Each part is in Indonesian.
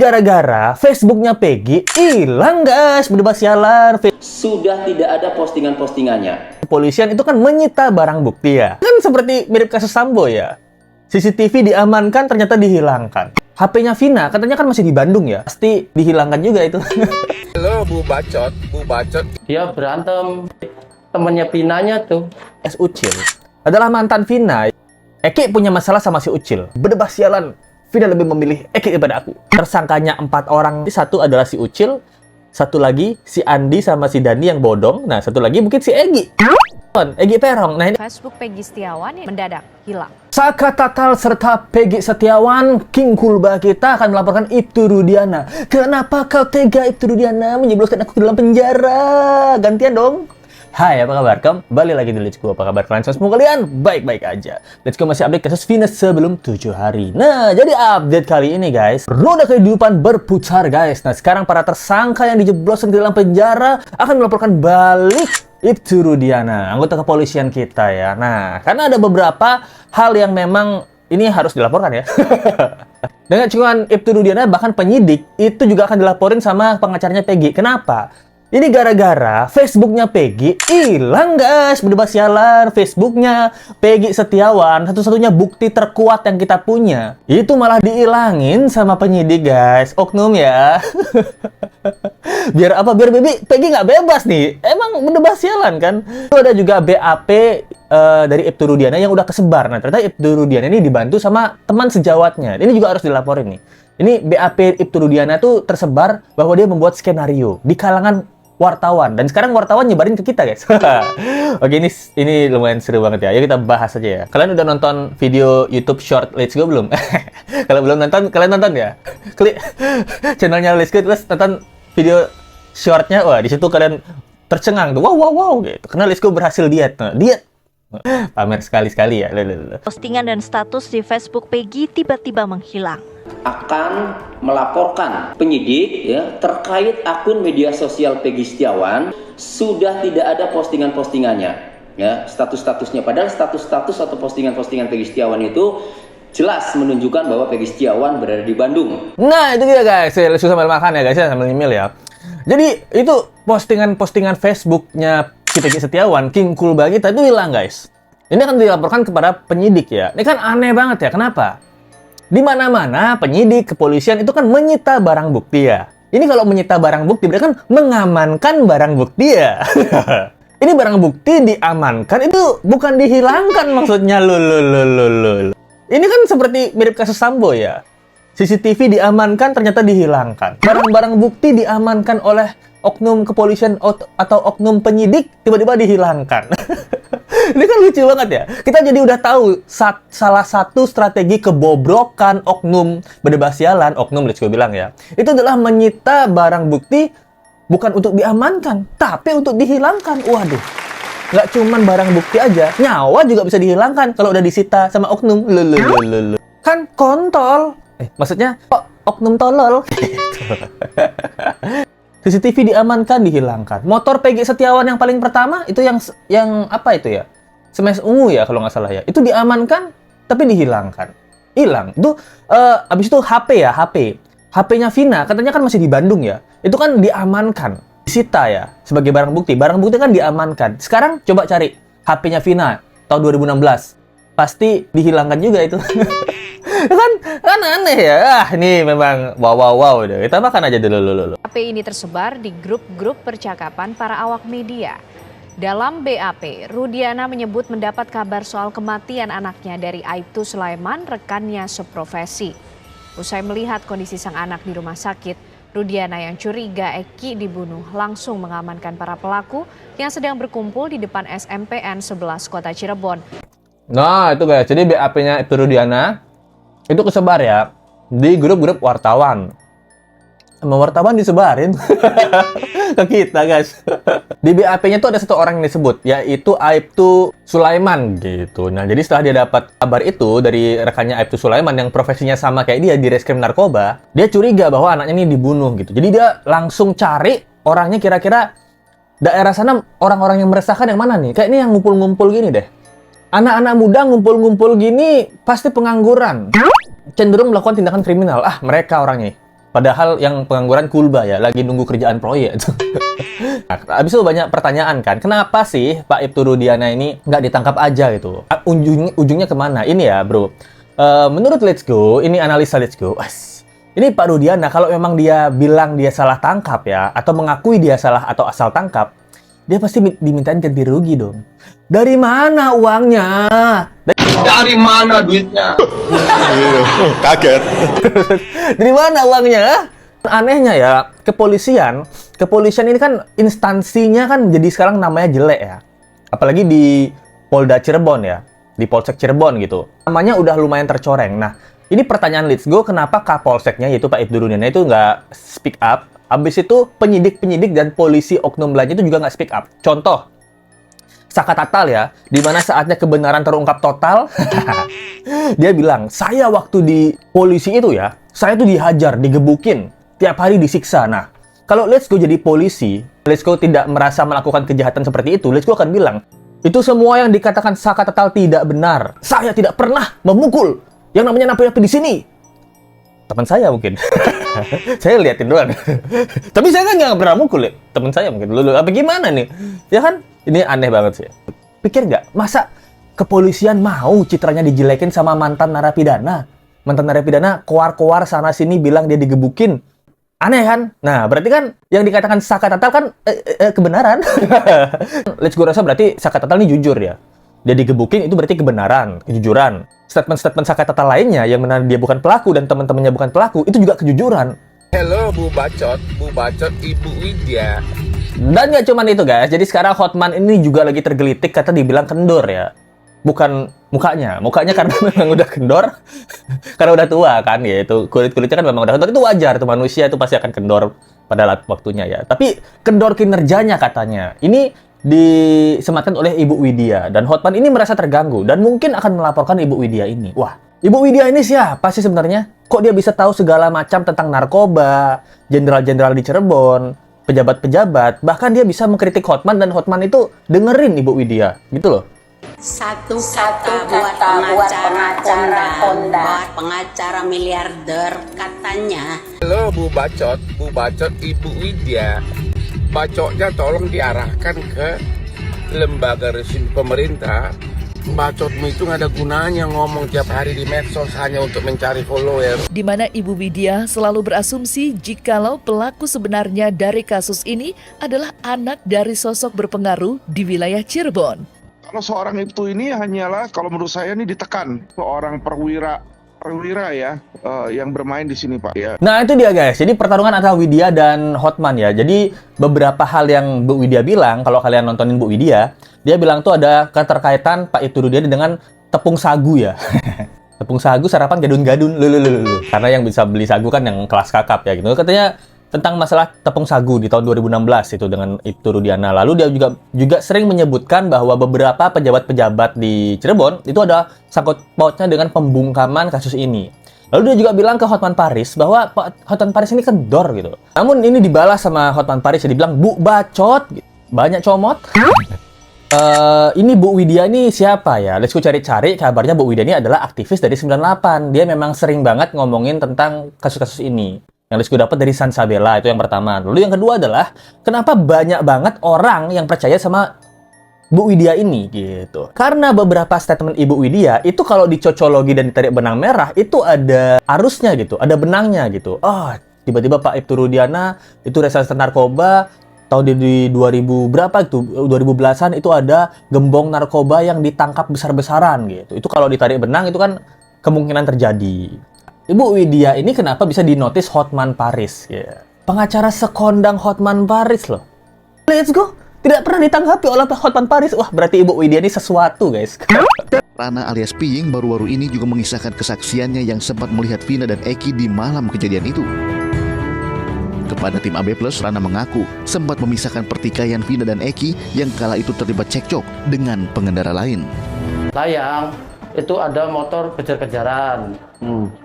Gara-gara Facebooknya Peggy hilang guys, bebas sialan. Sudah tidak ada postingan-postingannya. Kepolisian itu kan menyita barang bukti ya. Kan seperti mirip kasus Sambo ya. CCTV diamankan ternyata dihilangkan. HP-nya Vina katanya kan masih di Bandung ya. Pasti dihilangkan juga itu. Halo Bu Bacot, Bu Bacot. Dia berantem temennya Vinanya tuh. S. Ucil adalah mantan Vina. Eki punya masalah sama si Ucil. Bebas sialan. Vina lebih memilih Eki daripada aku. Tersangkanya 4 orang. Satu adalah si Ucil, satu lagi si Andi sama si Dani yang bodong. Nah, satu lagi mungkin si Egi. Egi Perong. Nah, ini Facebook Peggy Setiawan yang mendadak hilang. Saka Tatal serta Peggy Setiawan, King Kulba kita akan melaporkan Ibtu Rudiana. Kenapa kau tega Ibtu Rudiana menjebloskan aku ke dalam penjara? Gantian dong. Hai, apa kabar? Kembali lagi di Let's Go. Apa kabar kalian? Semoga kalian baik-baik aja. Let's Go masih update kasus Vina sebelum 7 hari. Nah, jadi update kali ini guys, roda kehidupan berputar guys. Nah, sekarang para tersangka yang dijebloskan ke dalam penjara akan melaporkan balik Ibtu Rudiana, anggota kepolisian kita ya. Nah, karena ada beberapa hal yang memang ini harus dilaporkan ya. Dengan cuman Ibtu Rudiana, bahkan penyidik itu juga akan dilaporin sama pengacaranya Peggy. Kenapa? Ini gara-gara Facebooknya Peggy hilang guys, bebas sialan. Facebooknya Peggy Setiawan, satu-satunya bukti terkuat yang kita punya, itu malah dihilangin sama penyidik guys. Oknum ya. Biar apa? Biar Peggy nggak bebas nih. Emang bebas sialan kan? Itu ada juga BAP dari Ibtu Rudiana yang udah kesebar. Nah, ternyata Ibtu Rudiana ini dibantu sama teman sejawatnya. Ini juga harus dilaporin nih. Ini BAP Ibtu Rudiana tuh tersebar bahwa dia membuat skenario di kalangan wartawan, dan sekarang wartawan nyebarin ke kita guys. Oke, ini lumayan seru banget ya. Ayo kita bahas aja ya. Kalian udah nonton video YouTube Short Let's Go belum? Kalau belum nonton, kalian nonton ya. Klik channelnya Let's Go terus nonton video shortnya. Wah, di situ kalian tercengang tuh. Wow gitu. Karena Let's Go berhasil diet. Nah, diet. Pamer sekali-sekali ya. Postingan dan status di Facebook Peggy tiba-tiba menghilang. Akan melaporkan penyidik ya terkait akun media sosial Peggy Setiawan. Sudah tidak ada postingan-postingannya ya, status-statusnya. Padahal status-status atau postingan-postingan Peggy Setiawan itu jelas menunjukkan bahwa Peggy Setiawan berada di Bandung. Nah, itu dia guys. Saya sambil makan ya guys ya, sambil nyemil ya. Jadi itu postingan-postingan Facebooknya si Peggy Setiawan, King Kulba kita itu hilang guys. Ini akan dilaporkan kepada penyidik ya. Ini kan aneh banget ya. Kenapa? Di mana-mana penyidik kepolisian itu kan menyita barang bukti ya. Ini kalau menyita barang bukti berarti kan mengamankan barang bukti ya. Ini barang bukti diamankan, itu bukan dihilangkan maksudnya. Lul. Ini kan seperti mirip kasus Sambo ya. CCTV diamankan ternyata dihilangkan. Barang-barang bukti diamankan oleh oknum kepolisian atau oknum penyidik tiba-tiba dihilangkan. Ini kan lucu banget ya. Kita jadi udah tahu salah satu strategi kebobrokan oknum bebas sialan, oknum Let's Go bilang ya, itu adalah menyita barang bukti bukan untuk diamankan, tapi untuk dihilangkan. Waduh, nggak cuman barang bukti aja, nyawa juga bisa dihilangkan kalau udah disita sama oknum. Kan kontol. Maksudnya kok oknum tolol. CCTV diamankan, dihilangkan. Motor Peggy Setiawan yang paling pertama itu yang apa itu ya? Smash ungu ya kalau nggak salah ya. Itu diamankan tapi dihilangkan. Hilang. Itu abis itu HP ya, HP-nya Vina katanya kan masih di Bandung ya. Itu kan diamankan, disita ya sebagai barang bukti. Barang bukti kan diamankan. Sekarang coba cari HP-nya Vina tahun 2016. Pasti dihilangkan juga itu. kan aneh ya. Ini memang wow deh. Kita makan aja dulu. HP ini tersebar di grup-grup percakapan para awak media. Dalam BAP, Rudiana menyebut mendapat kabar soal kematian anaknya dari Aibtu Sulaiman, rekannya seprofesi. Usai melihat kondisi sang anak di rumah sakit, Rudiana yang curiga Eki dibunuh langsung mengamankan para pelaku yang sedang berkumpul di depan SMPN 11 Kota Cirebon. Nah, itu guys. Jadi BAP-nya Ibtu Rudiana itu kesebar ya di grup-grup wartawan. Sama wartawan disebarin ke kita guys. Di BAP-nya tuh ada satu orang yang disebut, yaitu Aibtu Sulaiman gitu. Nah, jadi setelah dia dapat kabar itu dari rekannya Aibtu Sulaiman yang profesinya sama kayak dia di reskrim narkoba, dia curiga bahwa anaknya ini dibunuh gitu. Jadi dia langsung cari orangnya, kira-kira daerah sana orang-orang yang meresahkan yang mana nih? Kayak ini yang ngumpul-ngumpul gini deh. Anak-anak muda ngumpul-ngumpul gini pasti pengangguran, cenderung melakukan tindakan kriminal. Mereka orangnya. Padahal yang pengangguran kulba ya, lagi nunggu kerjaan proyek. Nah, habis itu banyak pertanyaan kan, kenapa sih Pak Ibtu Rudiana ini nggak ditangkap aja gitu? Ujungnya kemana? Ini ya bro, menurut Let's Go, ini analisa Let's Go, ini Pak Rudiana kalau memang dia bilang dia salah tangkap ya, atau mengakui dia salah atau asal tangkap, dia pasti dimintain ganti rugi dong. Dari mana uangnya? Dari mana duitnya? Kaget. Dari mana uangnya? Anehnya ya, kepolisian ini kan instansinya kan jadi sekarang namanya jelek ya. Apalagi di Polda Cirebon ya, di Polsek Cirebon gitu. Namanya udah lumayan tercoreng. Nah, ini pertanyaan Let's Go, kenapa Kapolseknya yaitu Pak Ibtu Rudiana itu nggak speak up? Habis itu penyidik-penyidik dan polisi oknum lainnya itu juga nggak speak up. Contoh, Saka Tatal ya, di mana saatnya kebenaran terungkap total, dia bilang, saya waktu di polisi itu ya, saya tuh dihajar, digebukin, tiap hari disiksa. Nah, kalau Let's Go jadi polisi, Let's Go tidak merasa melakukan kejahatan seperti itu, Let's Go akan bilang, itu semua yang dikatakan Saka Tatal tidak benar. Saya tidak pernah memukul yang namanya napi-napi di sini. Teman saya mungkin. Saya liatin doang. Tapi saya kan nggak pernah mukul ya. Teman saya mungkin dulu. Apa gimana nih? Ya kan? Ini aneh banget sih. Pikir nggak? Masa kepolisian mau citranya dijelekin sama mantan narapidana? Mantan narapidana keluar-keluar sana-sini bilang dia digebukin. Aneh kan? Nah, berarti kan yang dikatakan Saka Tatal kan kebenaran. Let's Go rasa berarti Saka Tatal ini jujur ya. Dia digebukin itu berarti kebenaran, kejujuran. Statement-statement Saka Tatal lainnya yang benar dia bukan pelaku dan teman-temannya bukan pelaku, itu juga kejujuran. Hello Bu Bacot Ibu Widya. Dan nggak cuman itu guys, jadi sekarang Hotman ini juga lagi tergelitik kata dibilang kendor ya. Bukan mukanya karena memang udah kendor, karena udah tua kan ya, itu kulit-kulitnya kan memang udah kendor, itu wajar, itu manusia itu pasti akan kendor pada waktunya ya. Tapi kendor kinerjanya katanya. Ini disematkan oleh Ibu Widya dan Hotman ini merasa terganggu dan mungkin akan melaporkan Ibu Widya ini. Wah, Ibu Widya ini siapa sih sebenarnya? Kok dia bisa tahu segala macam tentang narkoba, jenderal-jenderal di Cirebon, pejabat-pejabat, bahkan dia bisa mengkritik Hotman dan Hotman itu dengerin Ibu Widya, gitu loh. Satu kata buat pengacara kondang, pengacara miliarder katanya. Halo Bu Bacot Ibu Widya. Bacotnya tolong diarahkan ke lembaga resmi pemerintah. Bacotmu itu nggak ada gunanya ngomong tiap hari di medsos hanya untuk mencari follower. Di mana Ibu Widya selalu berasumsi jikalau pelaku sebenarnya dari kasus ini adalah anak dari sosok berpengaruh di wilayah Cirebon. Kalau seorang itu ini hanyalah, kalau menurut saya ini ditekan seorang perwira ya yang bermain di sini Pak ya. Nah itu dia guys, jadi pertarungan antara Widya dan Hotman ya. Jadi beberapa hal yang Bu Widya bilang, kalau kalian nontonin Bu Widya, dia bilang tuh ada keterkaitan Pak Ibtu Rudiana dengan tepung sagu ya. Tepung sagu sarapan gadun-gadun, karena yang bisa beli sagu kan yang kelas kakap ya gitu. Katanya tentang masalah tepung sagu di tahun 2016 itu dengan Ibtu Rudiana. Lalu dia juga sering menyebutkan bahwa beberapa pejabat-pejabat di Cirebon itu ada sangkut pautnya dengan pembungkaman kasus ini. Lalu dia juga bilang ke Hotman Paris bahwa Hotman Paris ini kendor gitu. Namun ini dibalas sama Hotman Paris, dia dibilang Bu Bacot, banyak comot. Ini Bu Widya ini siapa ya? Let's go cari-cari, kabarnya Bu Widya ini adalah aktivis dari 98. Dia memang sering banget ngomongin tentang kasus-kasus ini. Yang Let's Go dapat dari Sansabella, itu yang pertama. Lalu yang kedua adalah, kenapa banyak banget orang yang percaya sama Bu Widya ini gitu. Karena beberapa statement Ibu Widya itu kalau dicocologi dan ditarik benang merah, itu ada arusnya gitu, ada benangnya gitu. Oh, tiba-tiba Pak Ibtu Rudiana itu reserse narkoba, tahun di 2000 berapa itu, 2010-an itu ada gembong narkoba yang ditangkap besar-besaran gitu. Itu kalau ditarik benang itu kan kemungkinan terjadi. Ibu Widya ini kenapa bisa dinotis Hotman Paris? Ya. Pengacara sekondang Hotman Paris loh. Let's Go tidak pernah ditanggapi oleh Hotman Paris. Wah, berarti Ibu Widya ini sesuatu, guys. Rana alias Piying baru-baru ini juga mengisahkan kesaksiannya yang sempat melihat Vina dan Eki di malam kejadian itu. Kepada tim AB+, Rana mengaku sempat memisahkan pertikaian Vina dan Eki yang kala itu terlibat cekcok dengan pengendara lain. Layang itu ada motor kejar-kejaran,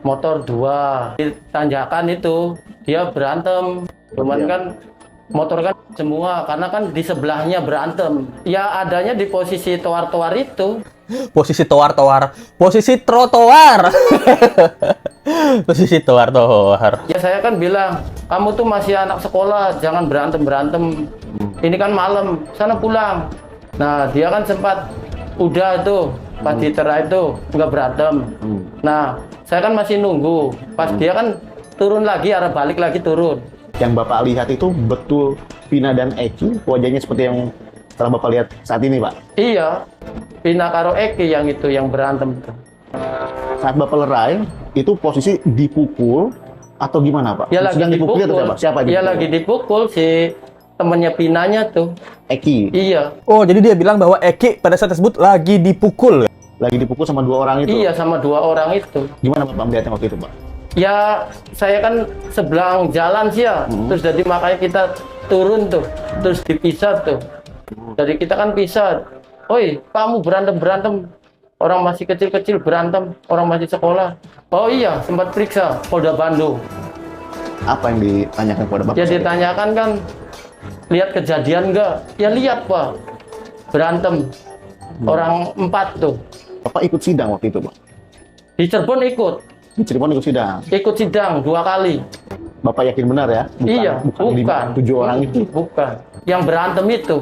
motor 2 di tanjakan itu dia berantem, cuman kan motor kan semua karena kan di sebelahnya berantem, ya adanya di posisi toar-toar itu. Posisi toar-toar. Posisi trotoar. Posisi toar-toar. Ya saya kan bilang, kamu tuh masih anak sekolah, jangan berantem-berantem. Ini kan malam, sana pulang. Nah, dia kan sempat udah tuh, pas diterai tuh, nggak berantem. Nah, saya kan masih nunggu. Pas dia kan turun lagi, arah balik lagi turun. Yang Bapak lihat itu betul Vina dan Eki wajahnya seperti yang setelah Bapak lihat saat ini, Pak? Iya, Vina karo Eki yang itu, yang berantem itu. Saat Bapak lerai, itu posisi dipukul atau gimana, Pak? Dia lagi Sedang dipukul atau siapa? Siapa Dia dipukul? lagi dipukul si temennya Vinanya tuh. Eki. Iya, Oh, jadi dia bilang bahwa Eki pada saat tersebut lagi dipukul. Lagi dipukul sama dua orang itu. iya sama 2 orang itu. Gimana Bapak melihatnya waktu itu, Pak? Ya, saya kan sebelah jalan sih ya. Terus jadi makanya kita turun tuh. Terus dipisah tuh. Jadi kita kan pisah. Oi, kamu berantem-berantem. Orang masih kecil-kecil berantem. Orang masih sekolah. Oh iya, sempat periksa Polda Bandung. Apa yang ditanyakan kepada Bapak? Ya ditanyakan kan, lihat kejadian nggak? Ya lihat Pak. Berantem. Orang 4 tuh. Bapak ikut sidang waktu itu, Pak? Di Cirebon ikut. Di Cirebon ikut sidang. Ikut sidang 2 kali. Bapak yakin benar ya? Iya, bukan. 7 orang itu. Bukan. Yang berantem itu.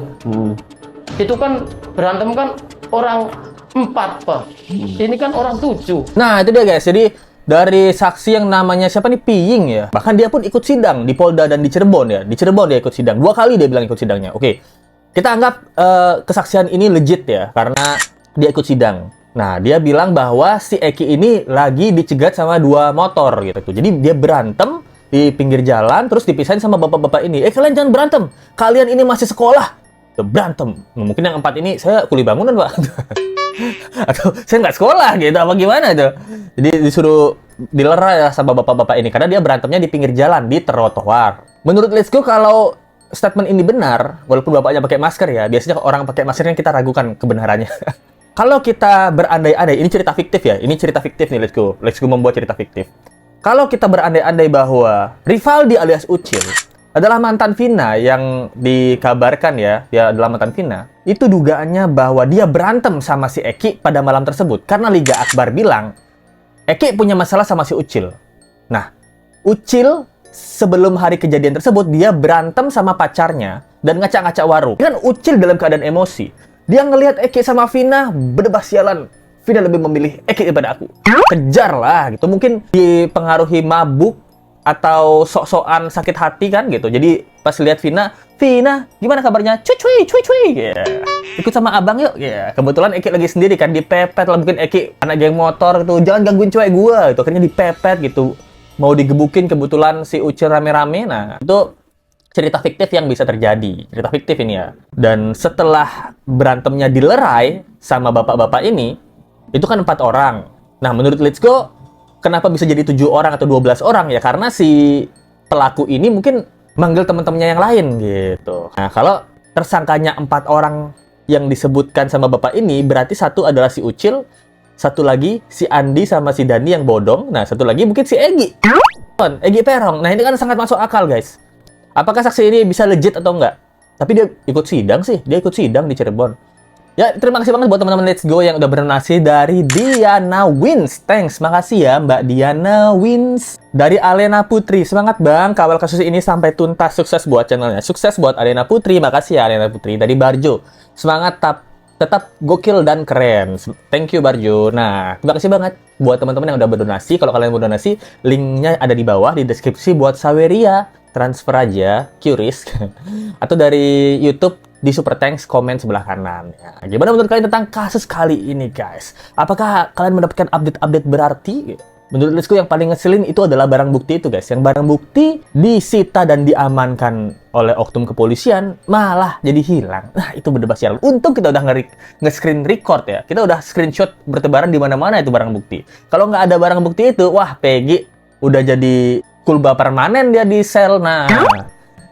Itu kan berantem kan orang 4, Pak. Ini kan orang 7. Nah, itu dia guys. Jadi dari saksi yang namanya siapa nih, Piying ya. Bahkan dia pun ikut sidang di Polda dan di Cirebon ya. Di Cirebon dia ikut sidang. 2 kali dia bilang ikut sidangnya. Oke. Kita anggap kesaksian ini legit ya karena dia ikut sidang. Nah, dia bilang bahwa si Eki ini lagi dicegat sama 2 motor gitu. Jadi dia berantem di pinggir jalan terus dipisahin sama bapak-bapak ini. Kalian jangan berantem. Kalian ini masih sekolah. Tuh, berantem. Mungkin yang 4 ini saya kuli bangunan, Pak. Atau saya nggak sekolah gitu apa gimana tuh. Jadi disuruh dilerai ya sama bapak-bapak ini karena dia berantemnya di pinggir jalan di trotoar. Menurut Let's Go, kalau statement ini benar, walaupun bapaknya pakai masker ya, biasanya orang pakai masker kan kita ragukan kebenarannya. Kalau kita berandai-andai, ini cerita fiktif ya, ini cerita fiktif nih, Let's Go membuat cerita fiktif. Kalau kita berandai-andai bahwa Rivaldi alias Ucil adalah mantan Vina yang dikabarkan ya, dia adalah mantan Vina, itu dugaannya bahwa dia berantem sama si Eki pada malam tersebut. Karena Liga Akbar bilang, Eki punya masalah sama si Ucil. Nah, Ucil sebelum hari kejadian tersebut, dia berantem sama pacarnya dan ngacak-ngacak warung. Kan Ucil dalam keadaan emosi. Dia ngelihat Eki sama Vina berdebah sialan. Vina lebih memilih Eki daripada aku. Kejar lah gitu. Mungkin dipengaruhi mabuk atau sok-sokan sakit hati kan gitu. Jadi pas lihat Vina, gimana kabarnya? Cuy. Yeah. Ikut sama abang yuk. Yeah. Kebetulan Eki lagi sendiri kan, dipepet lah. Mungkin Eki anak geng motor gitu. Jangan gangguin cewek gua gitu. Akhirnya dipepet gitu. Mau digebukin, kebetulan si Ucil rame-rame. Nah, itu cerita fiktif yang bisa terjadi. Cerita fiktif ini ya. Dan setelah berantemnya dilerai sama bapak-bapak ini, itu kan 4 orang. Nah, menurut Let's Go, kenapa bisa jadi 7 orang atau 12 orang? Ya karena si pelaku ini mungkin manggil teman-temannya yang lain gitu. Nah, kalau tersangkanya 4 orang yang disebutkan sama bapak ini, berarti satu adalah si Ucil, satu lagi si Andi sama si Dani yang bodong. Nah, satu lagi mungkin si Egi Perong. Nah, ini kan sangat masuk akal, guys. Apakah saksi ini bisa legit atau enggak? Tapi dia ikut sidang sih. Dia ikut sidang di Cirebon. Ya, terima kasih banget buat teman-teman Let's Go yang udah berdonasi dari Diana Wins. Thanks, makasih ya Mbak Diana Wins. Dari Alena Putri, semangat Bang, kawal kasus ini sampai tuntas, sukses buat channelnya. Sukses buat Alena Putri, makasih ya Alena Putri. Dari Barjo, semangat tetap gokil dan keren. Thank you Barjo. Nah, terima kasih banget buat teman-teman yang udah berdonasi. Kalau kalian mau donasi, linknya ada di bawah di deskripsi buat Saweria. Transfer aja, Qris. Atau dari YouTube di Super Thanks komen sebelah kanan. Ya, gimana menurut kalian tentang kasus kali ini, guys? Apakah kalian mendapatkan update-update berarti? Menurut Let's Go yang paling ngeselin itu adalah barang bukti itu, guys. Yang barang bukti disita dan diamankan oleh oknum kepolisian malah jadi hilang. Nah, itu bener sial. Untung kita udah nge-screen record ya. Kita udah screenshot bertebaran di mana-mana itu barang bukti. Kalau nggak ada barang bukti itu, wah Peggy udah jadi kulba permanen dia di sel. Nah,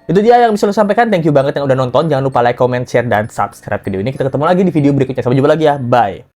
itu dia yang bisa lo sampaikan. Thank you banget yang udah nonton. Jangan lupa like, comment, share, dan subscribe video ini. Kita ketemu lagi di video berikutnya. Sampai jumpa lagi ya. Bye.